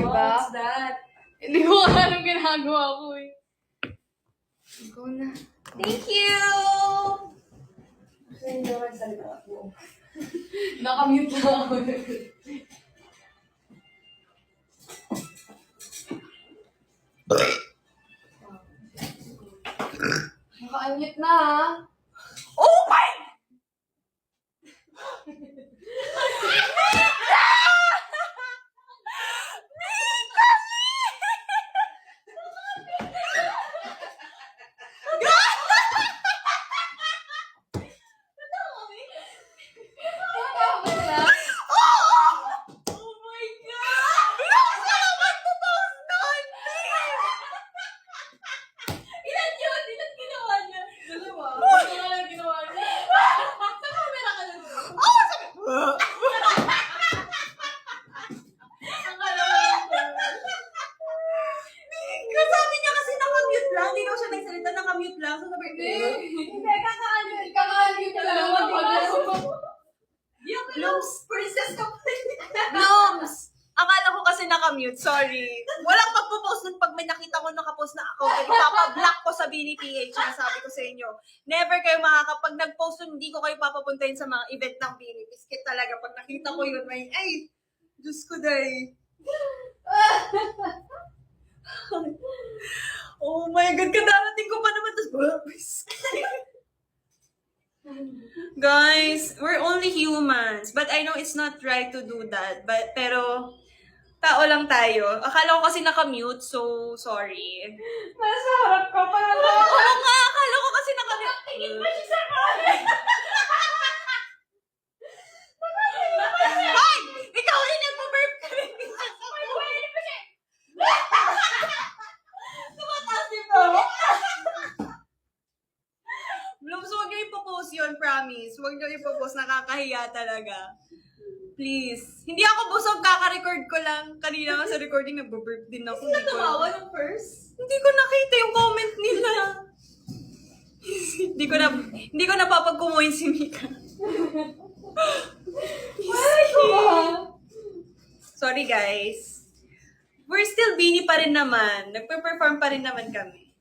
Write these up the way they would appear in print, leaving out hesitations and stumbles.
ba? What's that? Hindi ko alam ginagawa ko eh. Go na. Thank you! Kasi hindi naman salita ko. Nakamute lang ako. Naka-unmute na ha. Oh my! Sabi niya kasi nakamute lang. Hindi daw siya nagsalita, nakamute lang. So sabi ko, Hindi, kaka-unmute lang. Blooms, princess ka pa rin. Blooms! Akala ko kasi nakamute, sorry. Walang magpo-post nun pag may nakita ko nakapost na ako. Ipapablock ko sa BiniPH. Sinasabi ko sa inyo. Never kayo makakapag nag-post nun, hindi ko kayo papapuntahin sa mga event ng Bini. Biscuit talaga. Pag nakita ko yun, may, ay, Diyos ko day. Oh my God, kadarating ko pa naman. Tapos, guys, we're only humans. But I know it's not right to do that. Pero, tao lang tayo. Akala ko kasi nakamute, so sorry. Nasa harap ka pa lang. Oo nga, akala ko kasi nakamute. Tingin pa siya sa kanan. Hoy! Ikaw rin nagpo-burp ka rin. Tumataas din po. Blooms, huwag niyo ipopost yun, promise. Huwag niyo ipopost, nakakahiya talaga. Please. Hindi ako busog, kaka-record ko lang. Kanina nga sa recording, nagbo-burp din ako. Hindi ka tumawa ng first? Hindi ko nakita yung comment nila. Hindi ko napapagkumuhin si Mika. Sorry guys. We're still Bini pa rin naman. Nagpe-perform pa rin naman kami.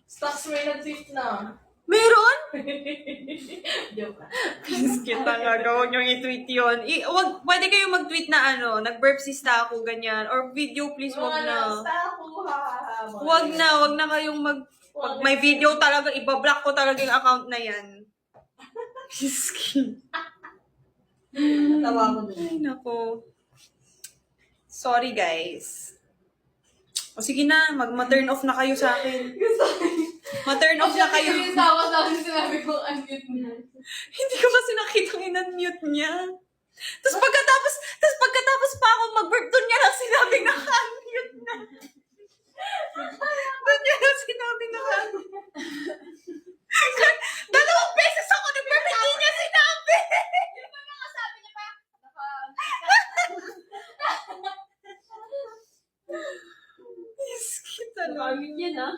Stocks may nag-tweet na. Meron? Joke lang. Please, talaga. Huwag niyong i-tweet yun. Pwede kayo mag-tweet na nag-burp si Staku, ganyan. Or video, please, wag na. Wag na kayong pag may video talaga, ibablock ko talaga yung account na yan. Please, Natawa ko dun. ay, nako. Sorry, guys. O sige na, mag-turn off na kayo sa akin. Ma-turn off na kayo. Kasi tawa sa akin sinabi ko, unmute na. Hindi ko kasi nakita ang in-unmute niya. Tapos pagkatapos pa ako mag-burp, doon niya lang sinabing naka-unmute na. Doon niya lang sinabing naka-unmute. Dalawang beses ako nag-burp, hindi niya sinabi. Sabi niya pa, Yes, kita lang. naka-unmute yan ah.